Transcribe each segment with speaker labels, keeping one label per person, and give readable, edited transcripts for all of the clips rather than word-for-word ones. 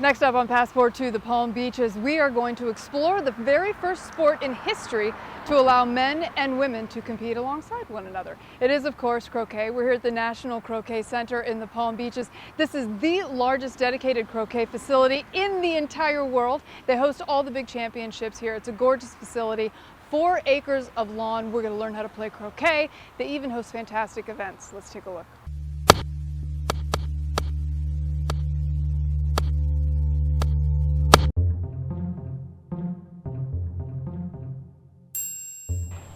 Speaker 1: Next up on Passport to the Palm Beaches, we are going to explore the very first sport in history to allow men and women to compete alongside one another. It is, of course, croquet. We're here at the National Croquet Center in the Palm Beaches. This is the largest dedicated croquet facility in the entire world. They host all the big championships here. It's a gorgeous facility, 4 acres of lawn. We're going to learn how to play croquet. They even host fantastic events. Let's take a look.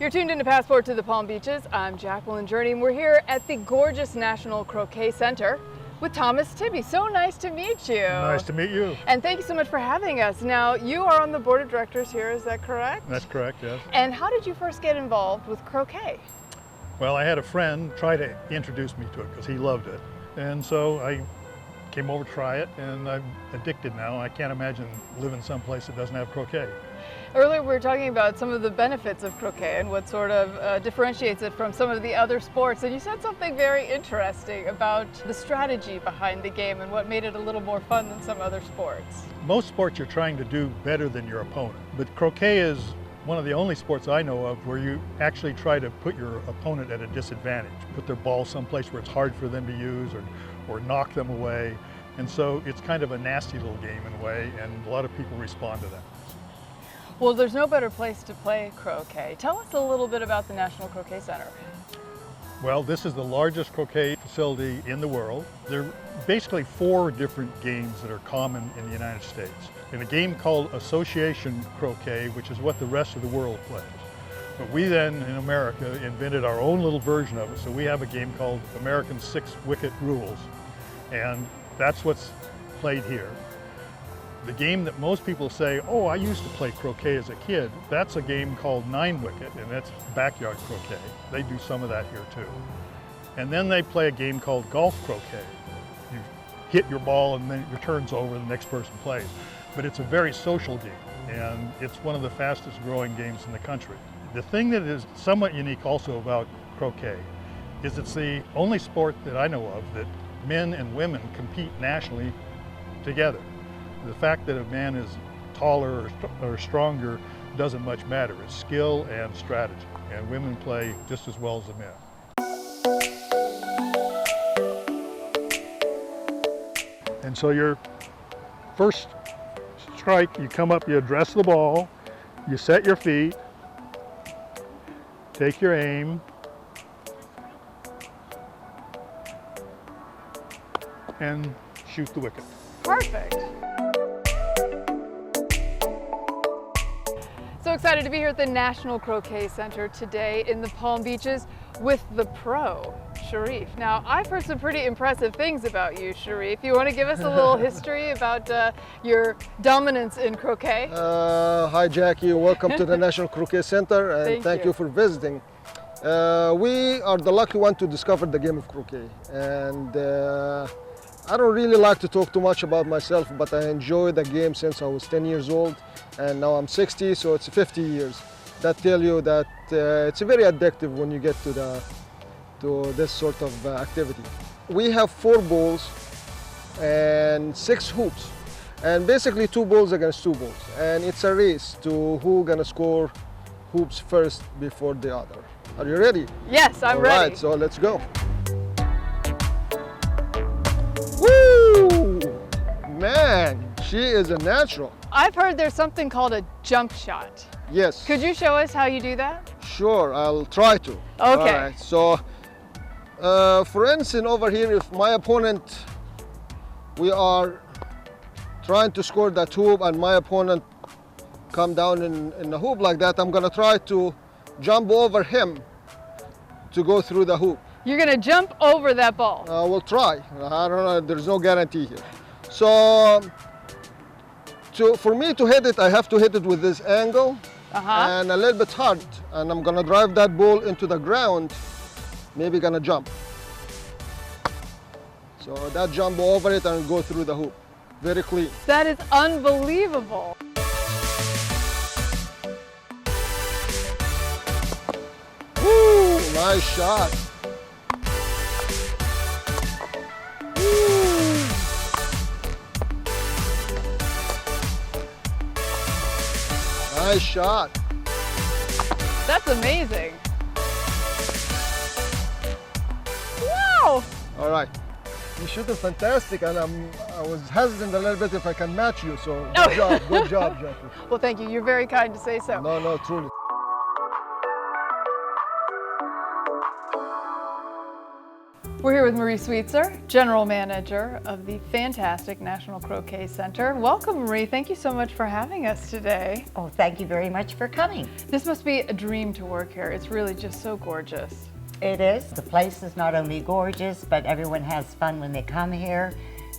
Speaker 1: You're tuned into Passport to the Palm Beaches. I'm Jacqueline Journey, and we're here at the gorgeous National Croquet Center with Thomas Tibby. So nice to meet you.
Speaker 2: Nice to meet you.
Speaker 1: And thank you so much for having us. Now, you are on the board of directors here, is that correct?
Speaker 2: That's correct, yes.
Speaker 1: And how did you first get involved with croquet?
Speaker 2: Well, I had a friend try to introduce me to it because he loved it. And so I came over to try it, and I'm addicted now. I can't imagine living someplace that doesn't have croquet.
Speaker 1: Earlier we were talking about some of the benefits of croquet and what sort of differentiates it from some of the other sports, and you said something very interesting about the strategy behind the game and what made it a little more fun than some other sports.
Speaker 2: Most sports you're trying to do better than your opponent, but croquet is one of the only sports I know of where you actually try to put your opponent at a disadvantage, put their ball someplace where it's hard for them to use or knock them away. And so it's kind of a nasty little game in a way, and a lot of people respond to that.
Speaker 1: Well, there's no better place to play croquet. Tell us a little bit about the National Croquet Center.
Speaker 2: Well, this is the largest croquet facility in the world. There are basically 4 different games that are common in the United States. In a game called Association Croquet, which is what the rest of the world plays. But we then, in America, invented our own little version of it. So we have a game called American 6-Wicket Rules, and that's what's played here. The game that most people say, oh, I used to play croquet as a kid, that's a game called 9-Wicket, and that's backyard croquet. They do some of that here too. And then they play a game called golf croquet. You hit your ball and then your turn's over and the next person plays. But it's a very social game, and it's one of the fastest growing games in the country. The thing that is somewhat unique also about croquet is it's the only sport that I know of that men and women compete nationally together. The fact that a man is taller or stronger doesn't much matter. It's skill and strategy, and women play just as well as the men. And so your first strike, you come up, you address the ball, you set your feet, take your aim, and shoot the wicket.
Speaker 1: Perfect. So excited to be here at the National Croquet Center today in the Palm Beaches with the pro, Sharif. Now, I've heard some pretty impressive things about you, Sharif. You want to give us a little history about your dominance in croquet?
Speaker 3: Hi, Jackie. Welcome to the National Croquet Center, and thank you for visiting. We are the lucky one to discover the game of croquet, and I don't really like to talk too much about myself, but I enjoy the game since I was 10 years old, and now I'm 60, so it's 50 years. That tell you that it's very addictive when you get to this sort of activity. We have 4 balls and 6 hoops, and basically 2 balls against 2 balls, and it's a race to who gonna score hoops first before the other. Are you ready?
Speaker 1: Yes, I'm ready.
Speaker 3: All right, so let's go. Woo! Man, she is a natural.
Speaker 1: I've heard there's something called a jump shot.
Speaker 3: Yes.
Speaker 1: Could you show us how you do that?
Speaker 3: Sure, I'll try to.
Speaker 1: Okay.
Speaker 3: All right, so for instance, over here, if my opponent, we are trying to score that hoop and my opponent come down in the hoop like that, I'm gonna try to jump over him to go through the hoop.
Speaker 1: You're gonna jump over that ball.
Speaker 3: We'll try. I don't know, there's no guarantee here. So, for me to hit it, I have to hit it with this angle and a little bit hard. And I'm gonna drive that ball into the ground, maybe gonna jump. So that jump over it and go through the hoop. Very clean.
Speaker 1: That is unbelievable.
Speaker 3: Woo, nice shot. Nice shot.
Speaker 1: That's amazing. Wow!
Speaker 3: All right. You shooting fantastic, and I was hesitant a little bit if I can match you, so good job, Jackie.
Speaker 1: Well, thank you. You're very kind to say so.
Speaker 3: No, truly.
Speaker 1: We're here with Marie Sweetser, General Manager of the fantastic National Croquet Center. Welcome, Marie. Thank you so much for having us today.
Speaker 4: Oh, thank you very much for coming.
Speaker 1: This must be a dream to work here. It's really just so gorgeous.
Speaker 4: It is. The place is not only gorgeous, but everyone has fun when they come here.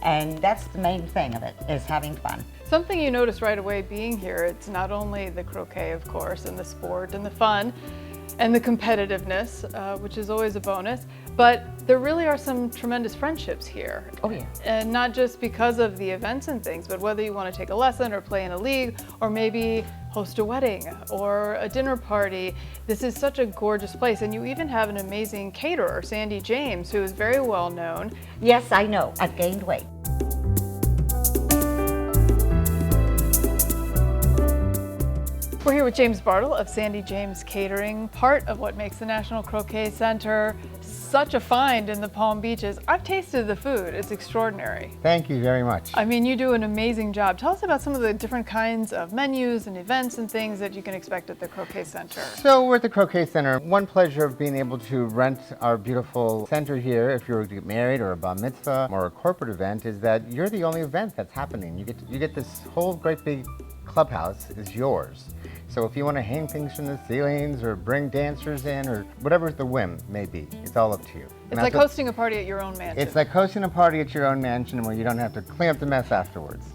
Speaker 4: And that's the main thing of it, is having fun.
Speaker 1: Something you notice right away being here, it's not only the croquet, of course, and the sport and the fun and the competitiveness, which is always a bonus, but there really are some tremendous friendships here.
Speaker 4: Oh, yeah.
Speaker 1: And not just because of the events and things, but whether you want to take a lesson or play in a league or maybe host a wedding or a dinner party. This is such a gorgeous place, and you even have an amazing caterer, Sandy James, who is very well known.
Speaker 4: Yes, I know. I've gained weight.
Speaker 1: We're here with James Bartle of Sandy James Catering, part of what makes the National Croquet Center such a find in the Palm Beaches. I've tasted the food. It's extraordinary.
Speaker 5: Thank you very much.
Speaker 1: I mean, you do an amazing job. Tell us about some of the different kinds of menus and events and things that you can expect at the Croquet Center.
Speaker 5: So we're at the Croquet Center. One pleasure of being able to rent our beautiful center here, if you're to get married or a bar mitzvah or a corporate event, is that you're the only event that's happening. You get this whole great big clubhouse is yours. So if you want to hang things from the ceilings or bring dancers in or whatever the whim may be, it's all up to you.
Speaker 1: It's like hosting a party at your own mansion.
Speaker 5: It's like hosting a party at your own mansion where you don't have to clean up the mess afterwards.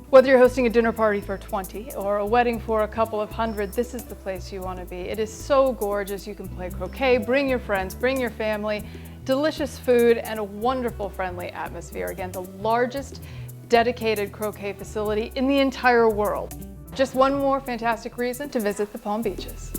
Speaker 1: Whether you're hosting a dinner party for 20 or a wedding for a couple of hundred, this is the place you want to be. It is so gorgeous. You can play croquet, bring your friends, bring your family, delicious food, and a wonderful, friendly atmosphere. Again, the largest dedicated croquet facility in the entire world. Just one more fantastic reason to visit the Palm Beaches.